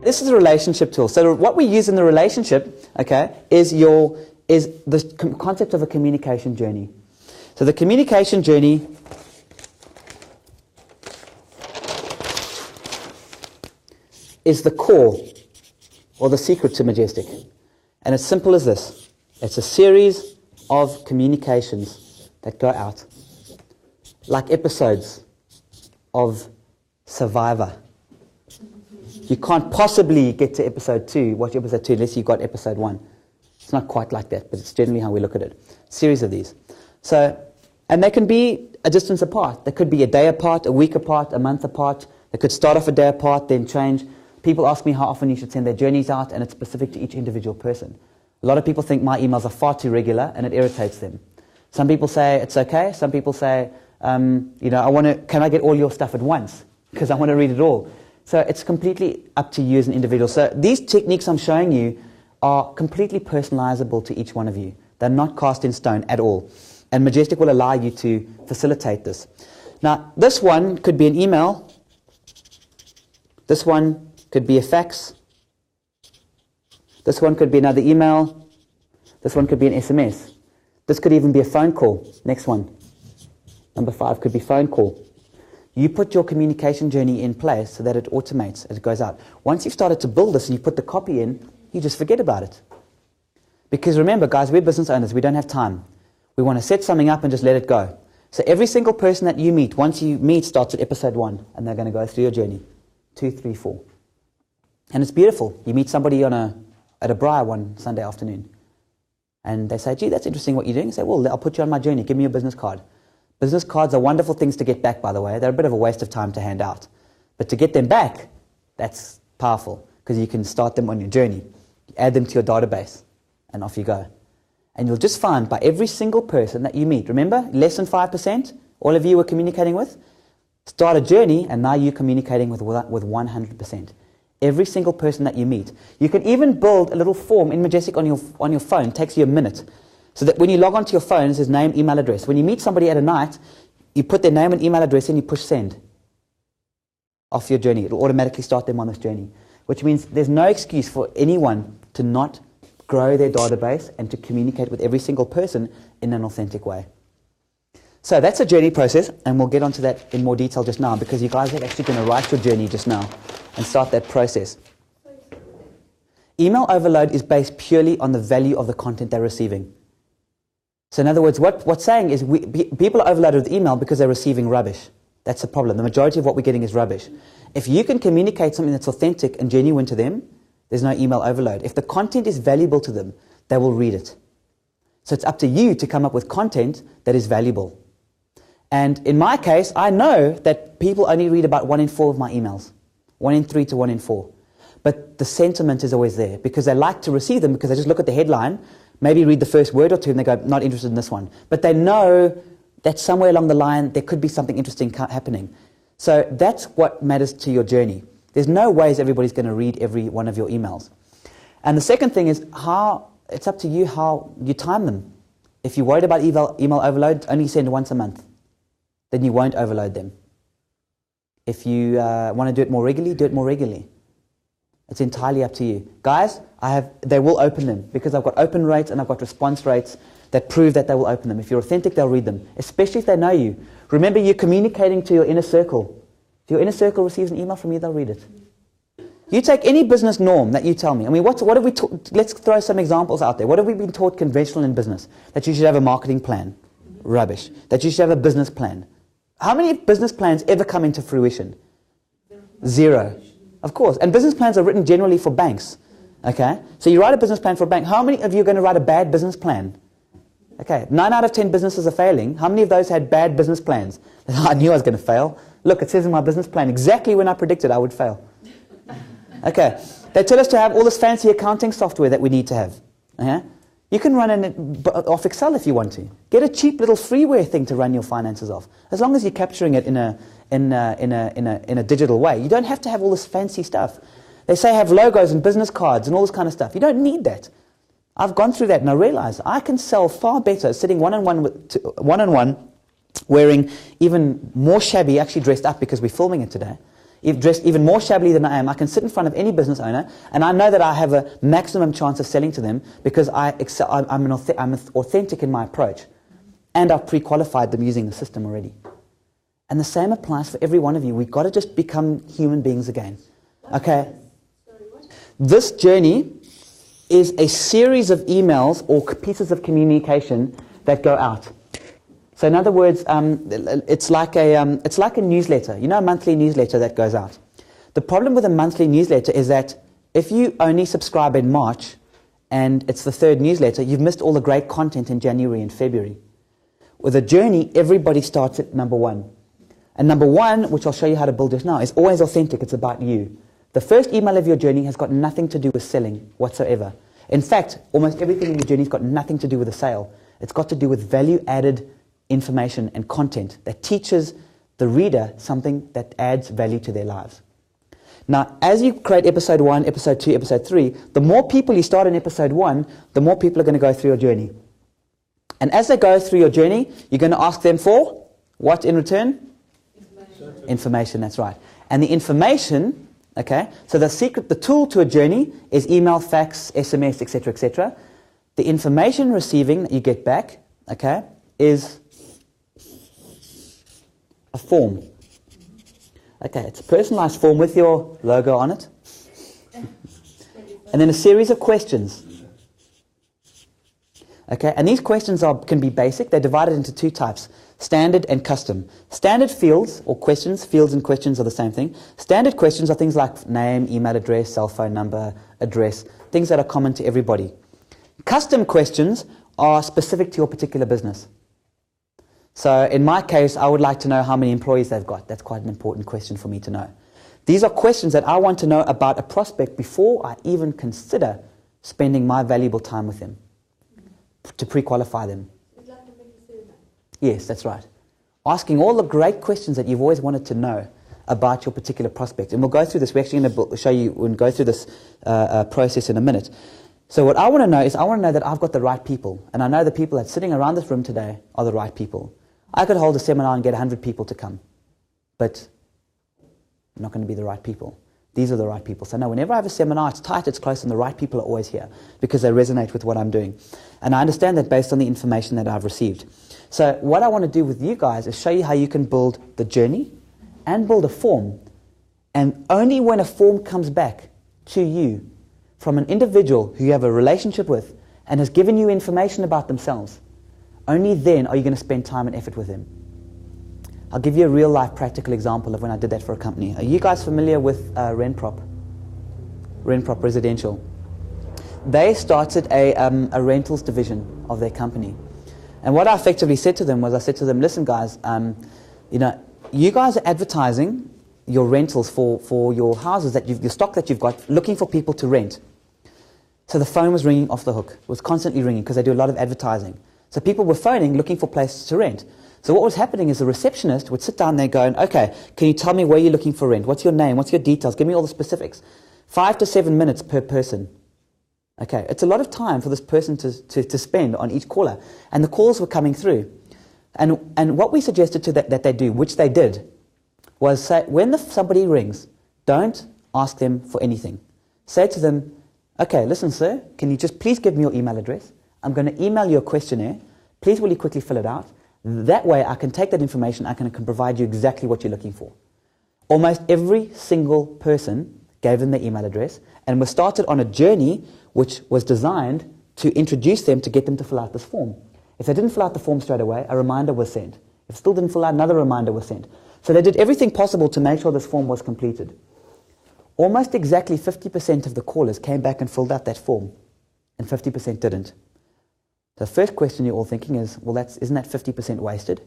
This is a relationship tool. So what we use in the relationship, okay, is the concept of a communication journey. So the communication journey is the core or the secret to Majestic. And it's simple as this. It's a series of communications that go out, like episodes of Survivor. You can't possibly get to episode 2, watch episode 2, unless you got episode 1. It's not quite like that, but it's generally how we look at it. Series of these. So, and they can be a distance apart. They could be a day apart, a week apart, a month apart. They could start off a day apart, then change. People ask me how often you should send their journeys out, and it's specific to each individual person. A lot of people think my emails are far too regular, and it irritates them. Some people say it's okay. Some people say, you know, can I get all your stuff at once? Because I want to read it all. So it's completely up to you as an individual. So these techniques I'm showing you are completely personalizable to each one of you. They're not cast in stone at all. And Majestic will allow you to facilitate this. Now, this one could be an email. This one could be a fax. This one could be another email. This one could be an SMS. This could even be a phone call. Next one. Number 5 could be phone call. You put your communication journey in place so that it automates as it goes out. Once you've started to build this and you put the copy in, you just forget about it. Because remember, guys, we're business owners. We don't have time. We want to set something up and just let it go. So every single person that you meet, once you meet, starts at episode 1, and they're going to go through your journey. 2, 3, 4. And it's beautiful. You meet somebody at a braai one Sunday afternoon, and they say, gee, that's interesting what you're doing. You say, well, I'll put you on my journey. Give me your business card. Business cards are wonderful things to get back, by the way. They're a bit of a waste of time to hand out. But to get them back, that's powerful, because you can start them on your journey. You add them to your database, and off you go. And you'll just find by every single person that you meet, remember, less than 5%, all of you were communicating with, start a journey, and now you're communicating with 100%. Every single person that you meet. You can even build a little form in Majestic on your phone. It takes you a minute. So that when you log onto your phone, it says name, email address. When you meet somebody at a night, you put their name and email address in, you push send off your journey. It'll automatically start them on this journey, which means there's no excuse for anyone to not grow their database and to communicate with every single person in an authentic way. So that's a journey process, and we'll get onto that in more detail just now, because you guys are actually going to write your journey just now and start that process. Email overload is based purely on the value of the content they're receiving. So in other words, what's saying is people are overloaded with email because they're receiving rubbish. That's the problem. The majority of what we're getting is rubbish. If you can communicate something that's authentic and genuine to them, there's no email overload. If the content is valuable to them, they will read it. So it's up to you to come up with content that is valuable. And in my case, I know that people only read about 1 in 4 of my emails. 1 in 3 to 1 in 4. But the sentiment is always there, because they like to receive them, because they just look at the headline, maybe read the first word or two, and they go, not interested in this one. But they know that somewhere along the line, there could be something interesting happening. So that's what matters to your journey. There's no ways everybody's going to read every one of your emails. And the second thing is it's up to you how you time them. If you're worried about email overload, only send once a month. Then you won't overload them. If you want to do it more regularly, do it more regularly. It's entirely up to you. Guys, they will open them, because I've got open rates and I've got response rates that prove that they will open them. If you're authentic, they'll read them, especially if they know you. Remember, you're communicating to your inner circle. If your inner circle receives an email from you, they'll read it. You take any business norm that you tell me. I mean, what have we taught? Let's throw some examples out there. What have we been taught conventional in business? That you should have a marketing plan. Rubbish. That you should have a business plan. How many business plans ever come into fruition? 0. Of course. And business plans are written generally for banks. Okay? So you write a business plan for a bank. How many of you are going to write a bad business plan? Okay. 9 out of 10 businesses are failing. How many of those had bad business plans? I knew I was going to fail. Look, it says in my business plan exactly when I predicted I would fail. Okay. They tell us to have all this fancy accounting software that we need to have. Okay? You can run it off Excel if you want to. Get a cheap little freeware thing to run your finances off. As long as you're capturing it in a digital way. You don't have to have all this fancy stuff. They say have logos and business cards and all this kind of stuff. You don't need that. I've gone through that and I realize I can sell far better sitting one-on-one, wearing even more shabby, actually dressed up because we're filming it today, dressed even more shabbily than I am. I can sit in front of any business owner, and I know that I have a maximum chance of selling to them because I'm authentic in my approach, and I've pre-qualified them using the system already. And the same applies for every one of you. We've got to just become human beings again. Okay? This journey is a series of emails or pieces of communication that go out. So in other words, it's like a newsletter. You know, a monthly newsletter that goes out. The problem with a monthly newsletter is that if you only subscribe in March and it's the third newsletter, you've missed all the great content in January and February. With a journey, everybody starts at number 1. And number 1, which I'll show you how to build just now, is always authentic. It's about you. The first email of your journey has got nothing to do with selling whatsoever. In fact, almost everything in your journey has got nothing to do with a sale. It's got to do with value-added information and content that teaches the reader something that adds value to their lives. Now, as you create episode 1, episode 2, episode 3, the more people you start in episode 1, the more people are going to go through your journey. And as they go through your journey, you're going to ask them for what in return? Information, that's right. And the information, okay, so the tool to a journey is email, fax, SMS, etc., etc. The information receiving that you get back, okay, is a form. Okay, it's a personalized form with your logo on it. And then a series of questions. Okay, and these questions can be basic. They're divided into 2 types, standard and custom. Standard fields or questions, fields and questions are the same thing. Standard questions are things like name, email address, cell phone number, address, things that are common to everybody. Custom questions are specific to your particular business. So in my case, I would like to know how many employees they've got. That's quite an important question for me to know. These are questions that I want to know about a prospect before I even consider spending my valuable time with them, to pre-qualify them. Yes, that's right. Asking all the great questions that you've always wanted to know about your particular prospect. And we'll go through this. We're actually going to show you, we'll go through this process in a minute. So what I want to know is I want to know that I've got the right people. And I know the people that's sitting around this room today are the right people. I could hold a seminar and get 100 people to come. But they're not going to be the right people. These are the right people. So now whenever I have a seminar, it's tight, it's close, and the right people are always here because they resonate with what I'm doing. And I understand that based on the information that I've received. So what I want to do with you guys is show you how you can build the journey and build a form. And only when a form comes back to you from an individual who you have a relationship with and has given you information about themselves, only then are you going to spend time and effort with them. I'll give you a real-life practical example of when I did that for a company. Are you guys familiar with Renprop? Renprop Residential. They started a rentals division of their company. And what I effectively said to them was, I said to them, listen guys, you guys are advertising your rentals for your houses, your stock that you've got, looking for people to rent. So the phone was ringing off the hook. It was constantly ringing because they do a lot of advertising. So people were phoning looking for places to rent. So what was happening is the receptionist would sit down there going, okay, can you tell me where you're looking for rent? What's your name? What's your details? Give me all the specifics. 5 to 7 minutes per person. Okay, it's a lot of time for this person to spend on each caller. And the calls were coming through. And what we suggested to that they do, which they did, was say, when somebody rings, don't ask them for anything. Say to them, okay, listen sir, can you just please give me your email address? I'm going to email you a questionnaire. Please will you quickly fill it out? That way I can take that information, I can provide you exactly what you're looking for. Almost every single person gave them their email address and was started on a journey which was designed to introduce them to get them to fill out this form. If they didn't fill out the form straight away, a reminder was sent. If still didn't fill out, another reminder was sent. So they did everything possible to make sure this form was completed. Almost exactly 50% of the callers came back and filled out that form, and 50% didn't. The first question you're all thinking is, well, isn't that 50% wasted?